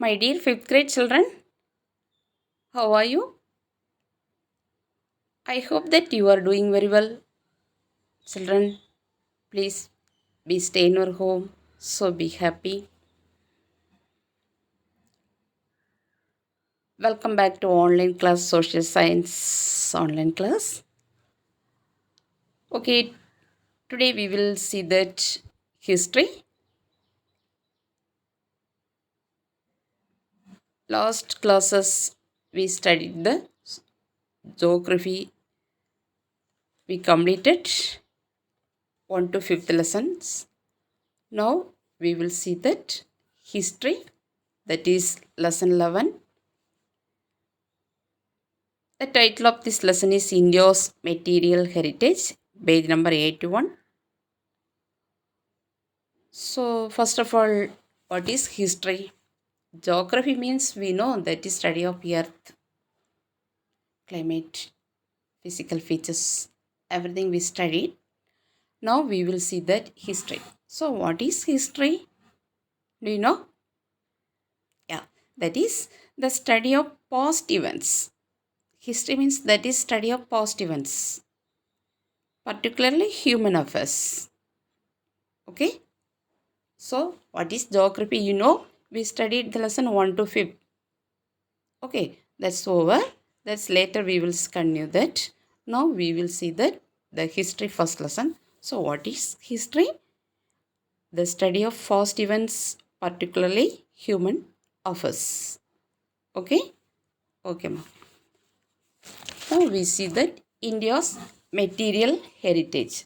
My dear fifth grade children, how are you? I hope that you are doing very well. Children, please be stay in your home. So be happy. Welcome back to online class social science online class. Okay, today we will see that history. Last classes we studied the geography. We completed 1 to 5th lessons. Now we will see that history, that is lesson 11. The title of this lesson is India's Material Heritage, page number 81. So, first of all, what is history? Geography means we know that is study of earth, climate, physical features, everything we studied. Now we will see that history. So, what is history? Do you know? Yeah, that is the study of past events. History means that is study of past events, particularly human affairs. Okay? So, what is geography? You know, we studied the lesson 1 to 5. Okay, that's over. That's later we will continue that. Now we will see that the history first lesson. So, what is history? The study of past events, particularly human affairs. Okay? Okay, ma'am. Now we see that India's material heritage.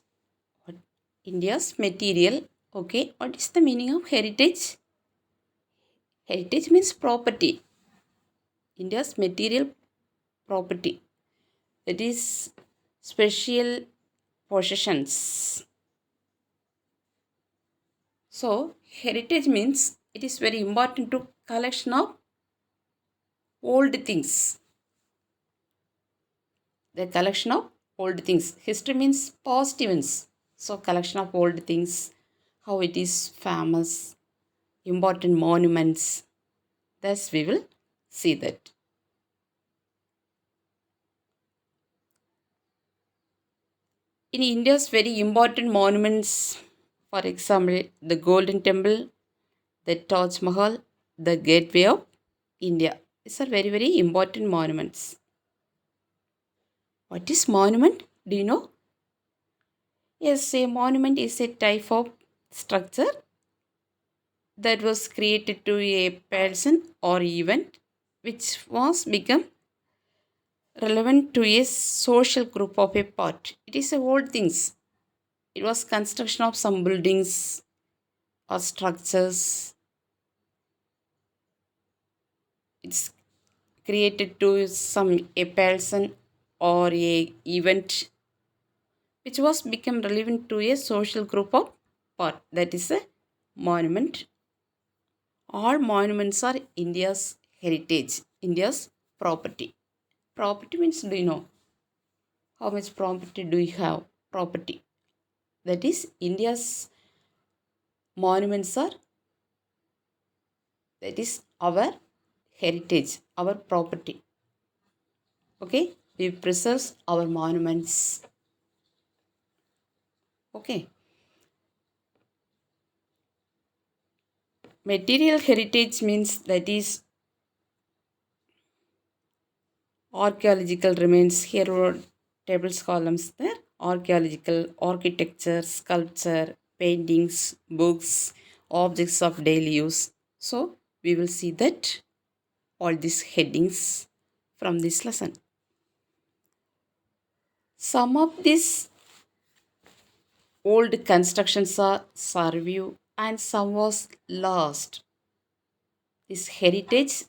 What? India's material. Okay, what is the meaning of heritage? Heritage means property. India's material property. It is special possessions. So, heritage means it is very important to collection of old things. The collection of old things. History means past events. So, collection of old things, how it is famous, important monuments. Thus, we will see that. In India's very important monuments, for example, the Golden Temple, the Taj Mahal, the Gateway of India. These are very, very important monuments. What is monument? Do you know? Yes, a monument is a type of structure that was created to a person or event which was become relevant to a social group of a part. It is a old things. It was construction of some buildings or structures. It's created to some a person or a event which was become relevant to a social group of part. That is a monument. All monuments are India's heritage, India's property. Property means, do you know how much property do you have? Property, that is India's monuments are, that is our heritage, our property. Okay, we preserve our monuments. Okay, material heritage means that is archaeological remains. Here are tables columns there. Archaeological, architecture, sculpture, paintings, books, objects of daily use. So we will see that all these headings from this lesson. Some of these old constructions are survived and some was lost. This heritage,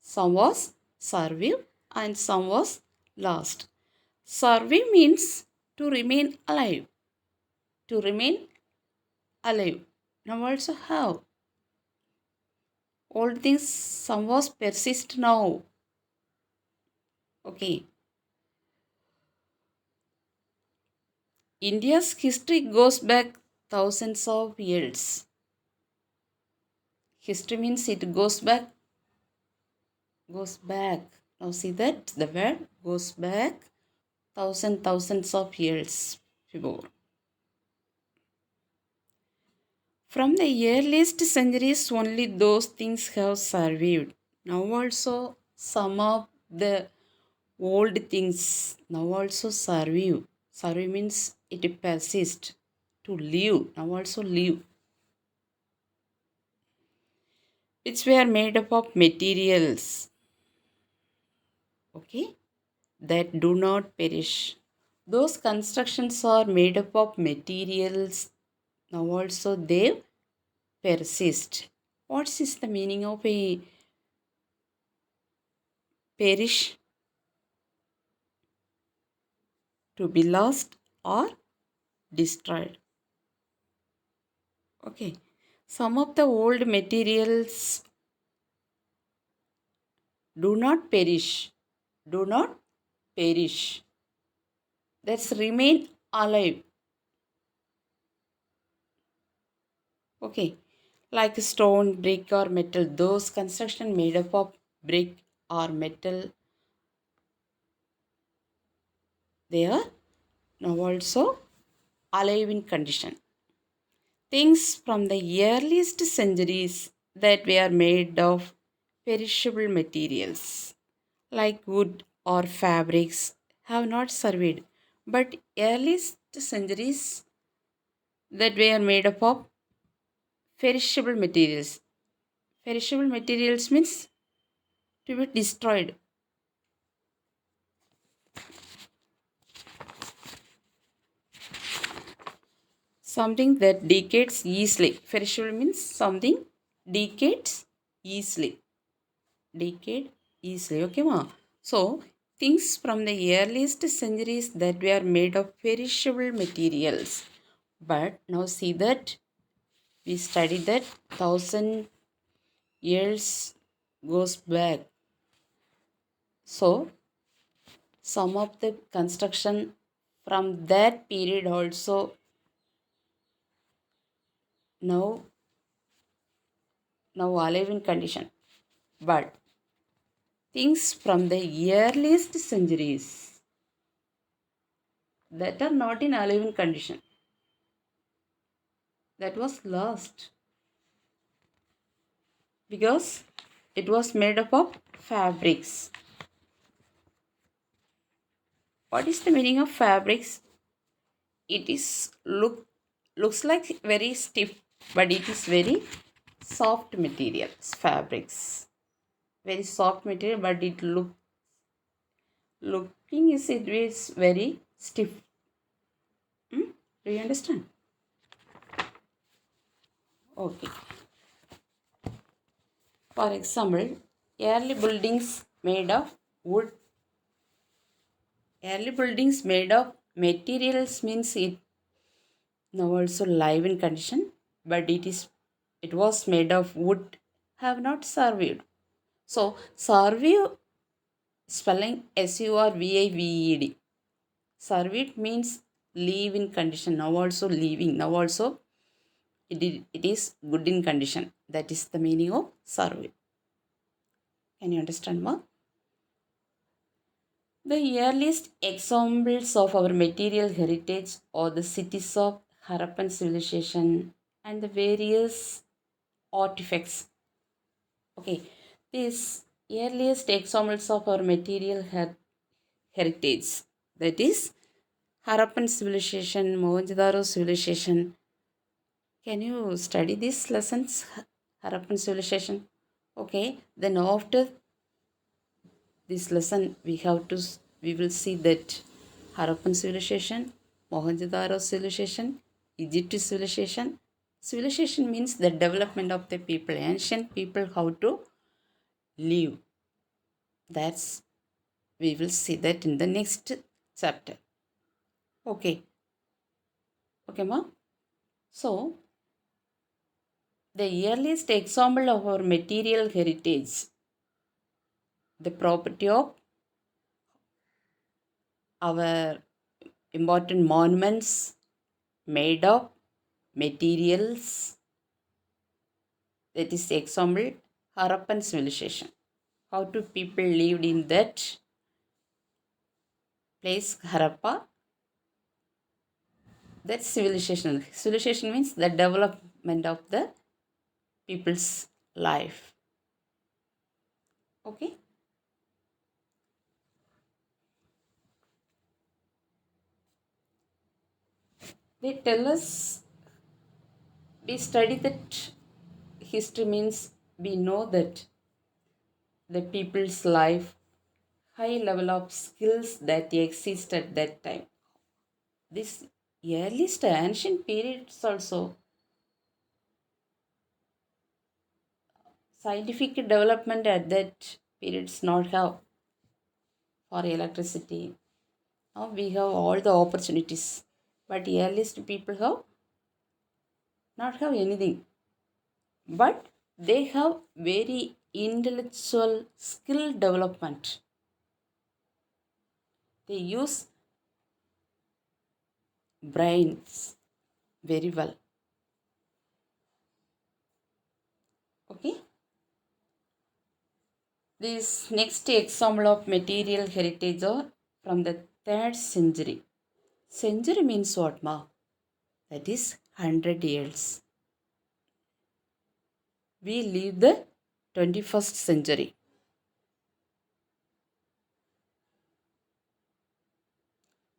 some was survived and some was lost. Survive means to remain alive. To remain alive. Now also how? Old things some was persist now. Okay. India's history goes back thousands of years. History means it goes back goes back. Now see that the word goes back thousands of years before. From the earliest centuries, only those things have survived. Now also some of the old things now also survive. Survive means it persists to live. Now also live. Which were made up of materials, okay, that do not perish. Those constructions are made up of materials. Now also they persist. What is the meaning of a perish? To be lost or destroyed. Okay. Some of the old materials do not perish. Do not perish. That's remain alive. Okay. Like stone, brick, or metal. Those construction made up of brick or metal, they are now also alive in condition. Things from the earliest centuries that were made of perishable materials like wood or fabrics have not survived, but earliest centuries that were made up of perishable materials. Perishable materials means to be destroyed. Something that decays easily. Perishable means something decays easily. Decayed easily. Okay, ma. So things from the earliest centuries that were made of perishable materials. But now see that we study that 1,000 years goes back. So some of the construction from that period also now alive in condition. But things from the earliest centuries that are not in alive in condition, that was lost because it was made up of fabrics. What is the meaning of fabrics? It is looks like very stiff, but it is very soft materials. Fabrics, very soft material, but it looking is it is very stiff. Hmm? Do you understand? Okay. For example, early buildings made of wood. Early buildings made of materials means it now also live in condition, but it was made of wood have not survived. So survive spelling survived. Survived means live in condition, now also living, now also it is good in condition. That is the meaning of survive. Can you understand more? The earliest examples of our material heritage are the cities of Harappan civilization and the various artifacts. Okay, these earliest examples of our material heritage, that is Harappan civilization, Mohenjo-daro civilization. Can you study these lessons? Harappan civilization. Okay, then after this lesson we will see that Harappan civilization, Mohenjo-daro civilization, Egypt civilization. Civilization means the development of the people, ancient people, how to live. That's we will see that in the next chapter. Okay. Okay, ma. So the earliest example of our material heritage, the property of our important monuments made of materials, that is example Harappan civilization. how to people lived in that place Harappa. That's civilization. Civilization means the development of the people's life. Okay. They tell us we study that history means we know that the people's life, high level of skills that exist at that time. This earliest ancient periods also scientific development at that periods not have for electricity. Now we have all the opportunities, but earliest people have not have anything, but they have very intellectual skill development. They use brains very well. Okay. This next example of material heritage are from the 3rd century. Century means what, ma? That is 100 years. We live the 21st century.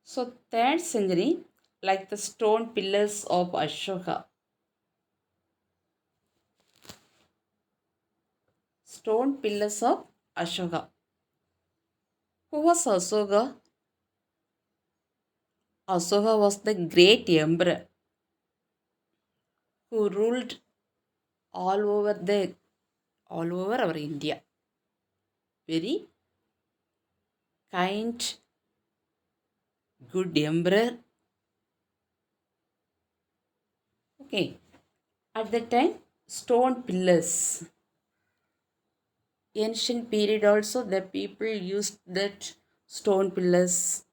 So 3rd century, like the stone pillars of Ashoka. Stone pillars of Ashoka. Who was Ashoka? Ashoka was the great emperor who ruled all over the all over our India. Very kind, good emperor. Okay. At that time, stone pillars. Ancient period also the people used that stone pillars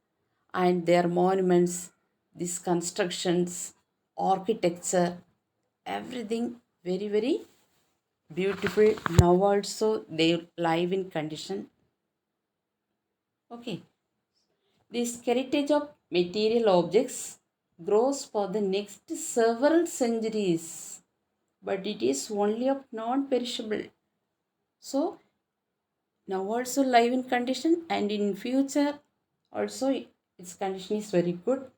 and their monuments, these constructions, architecture, everything very beautiful. Now also they live in condition. Okay. This heritage of material objects grows for the next several centuries, but it is only of non-perishable. So now also live in condition and in future also its condition is very good.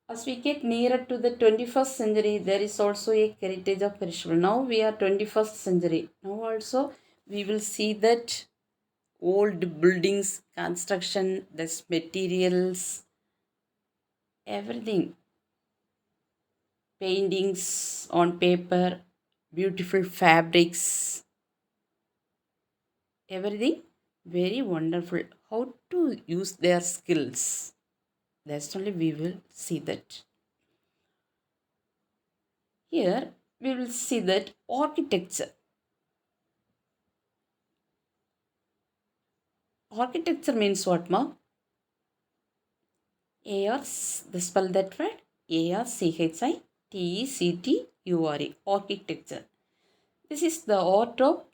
As we get nearer to the 21st century, there is also a heritage of perishable. Now we are 21st century. Now also we will see that old buildings, construction, this materials, everything, paintings on paper, beautiful fabrics, everything very wonderful. How to use their skills. That's only we will see that. Here we will see that architecture. Architecture means what, ma? The spell that word. Architecture. Architecture. This is the art of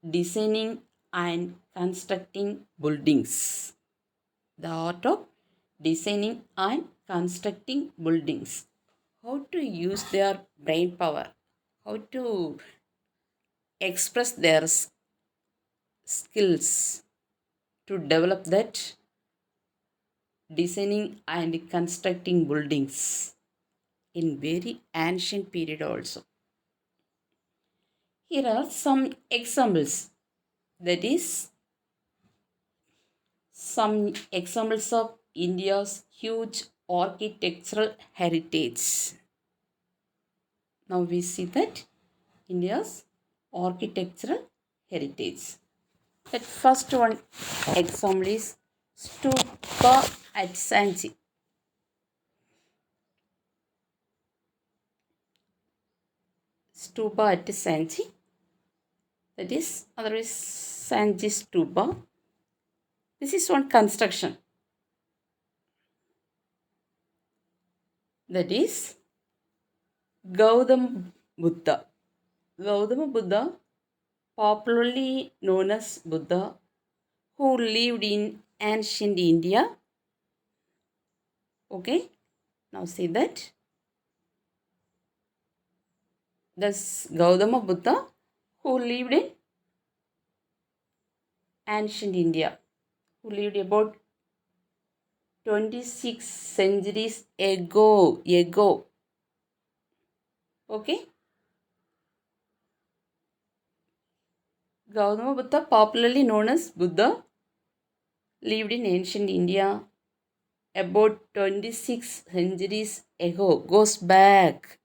designing and constructing buildings. The art of designing and constructing buildings. How to use their brain power. How to express their skills to develop that designing and constructing buildings in very ancient period also. Here are some examples. That is some examples of India's huge architectural heritage. Now we see that India's architectural heritage. That first one example is Stupa at Sanchi. Stupa at Sanchi. That is otherwise Sanchi Stupa. This is one construction. That is Gaudam Buddha. Gautama Buddha, popularly known as Buddha, who lived in ancient India. Okay, now see that. This Gautama Buddha, who lived in ancient India, who lived about 26 centuries ago. Okay, Gautama Buddha, popularly known as Buddha, lived in ancient India about 26 centuries ago, goes back.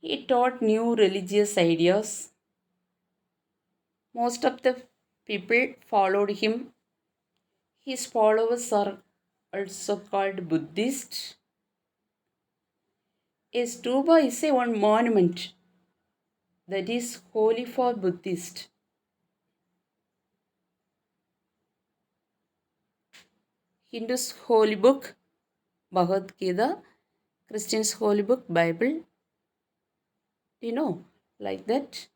He taught new religious ideas. Most of the people followed him. His followers are also called Buddhists. A stupa is a one monument that is holy for Buddhists. Hindus' holy book, Bhagavad Gita, Christians' holy book, Bible. You know, like that.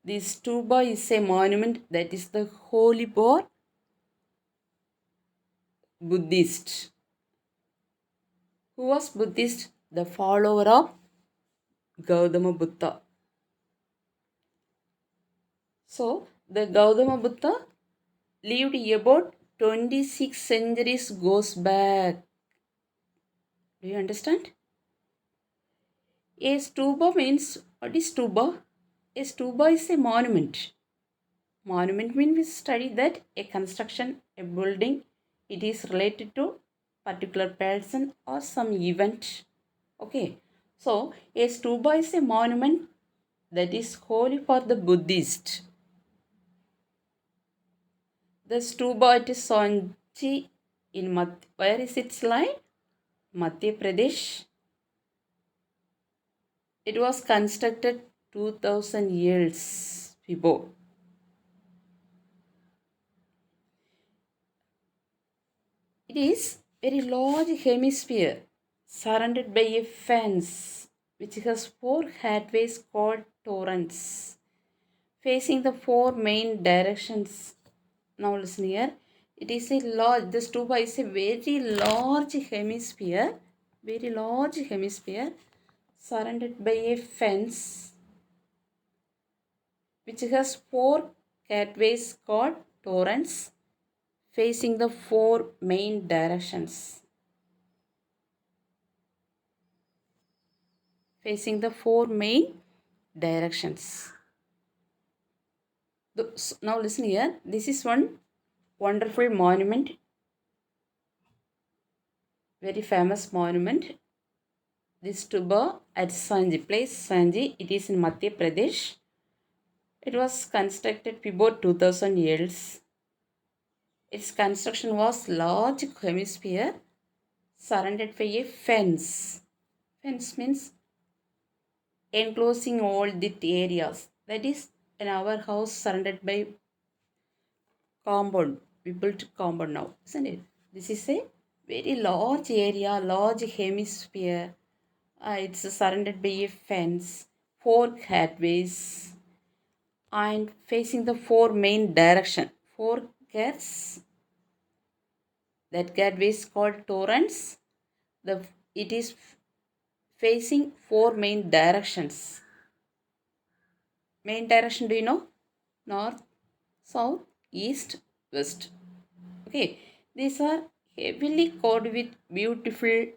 This stupa is a monument that is the holy for Buddhist. Who was Buddhist? The follower of Gautama Buddha. So, the Gautama Buddha lived about 26 centuries goes back. Do you understand? A stupa means, what is stupa? A stupa is a monument. Monument means we study that a construction, a building, it is related to particular person or some event. Okay. So a stupa is a monument that is holy for the Buddhist. The stupa at Sanchi in where is its line? Madhya Pradesh. It was constructed 2000 years before. It is very large hemisphere surrounded by a fence which has four headways called torrents facing the four main directions. Now listen here. It is a large, the stupa is a very large hemisphere surrounded by a fence which has four gateways called torrents facing the four main directions. Facing the four main directions. Now listen here. This is one wonderful monument, very famous monument. This stupa at Sanji, place Sanji. It is in Madhya Pradesh. It was constructed before 2000 years. Its construction was large hemisphere surrounded by a fence. Fence means enclosing all the areas. That is in our house surrounded by compound. We built compound now, isn't it? This is a very large area, large hemisphere. It's surrounded by a fence, four gateways, and facing the four main direction. Four gates. That gateway is called torrents. It is facing four main directions. Main direction, do you know? North, south, east, west. Okay, these are heavily covered with beautiful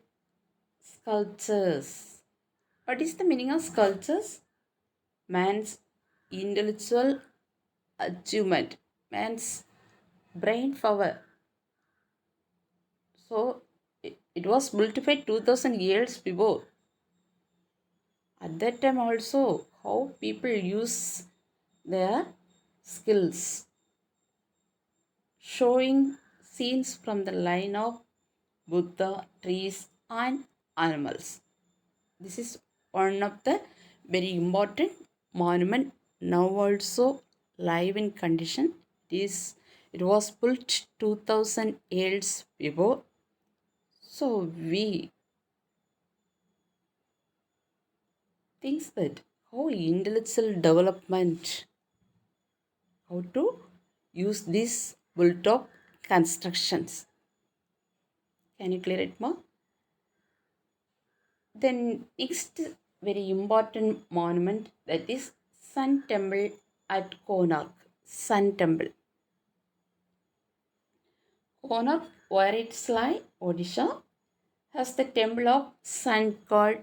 sculptures. What is the meaning of sculptures? Man's intellectual achievement, man's brain power. So it was built by 2000 years before. At that time also, how people use their skills, showing scenes from the line of Buddha, trees, and animals. This is one of the very important monument now also live in condition. It was built 2000 years before. So we thinks that how intellectual development, how to use these built-up constructions. Can you clear it more? Then next very important monument, that is Sun Temple at Konark. Sun Temple. Konark, where it's lie, Odisha, has the temple of sun god,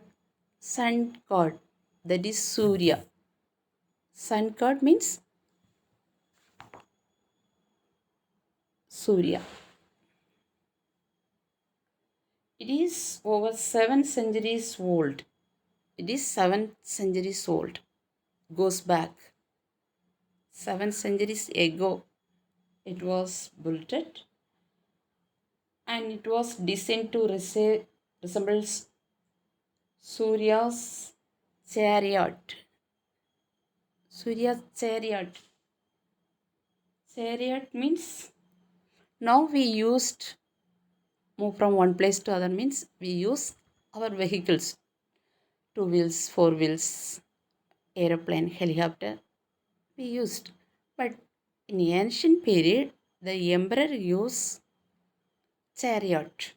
that is Surya. Sun god means Surya. It is over 7 centuries old. It is 7 centuries old. Goes back 7 centuries ago. It was built and it was designed to resemble Surya's chariot. Surya's chariot. Chariot means now we used move from one place to other means we use our vehicles, two wheels, four wheels, aeroplane, helicopter we used. But in ancient period, the emperor used chariot.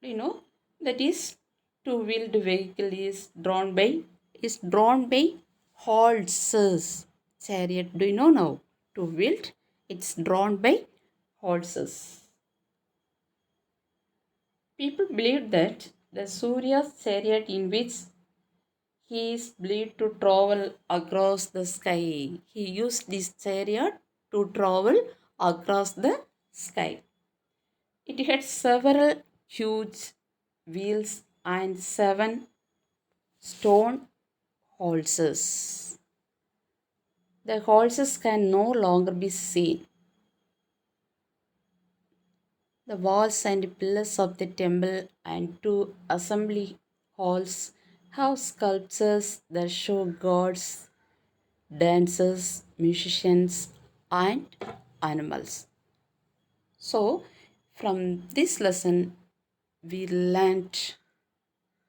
Do you know that is two-wheeled vehicle is drawn by horses. Chariot. Do you know now? Two-wheeled. It's drawn by horses. People believe that the Surya's chariot in which he is believed to travel across the sky. He used this chariot to travel across the sky. It had several huge wheels and 7 stone horses. The horses can no longer be seen. The walls and pillars of the temple and two assembly halls have sculptures that show gods, dancers, musicians, and animals. So, from this lesson, we learnt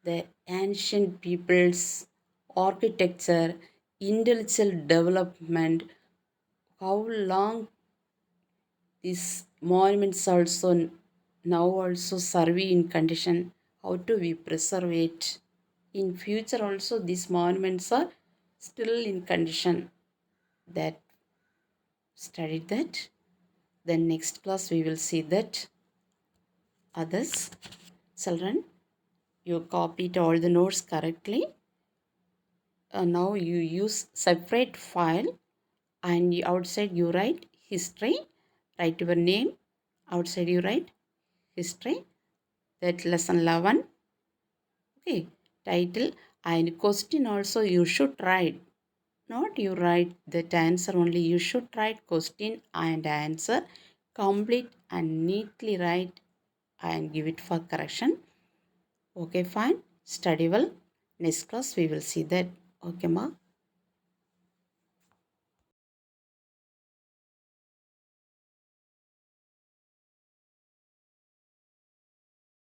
the ancient people's architecture, intellectual development, how long these monuments also now also serve in condition, how to we preserve it. In future also these monuments are still in condition, that studied that. Then next class we will see that others. Children, you copied all the notes correctly. Now you use separate file and outside you write history, write your name, outside you write history, that lesson 11. Okay, title and question also you should write, not you write that answer only, you should write question and answer, complete and neatly write and give it for correction. Okay, fine, study well. Next class we will see that. Okay, ma.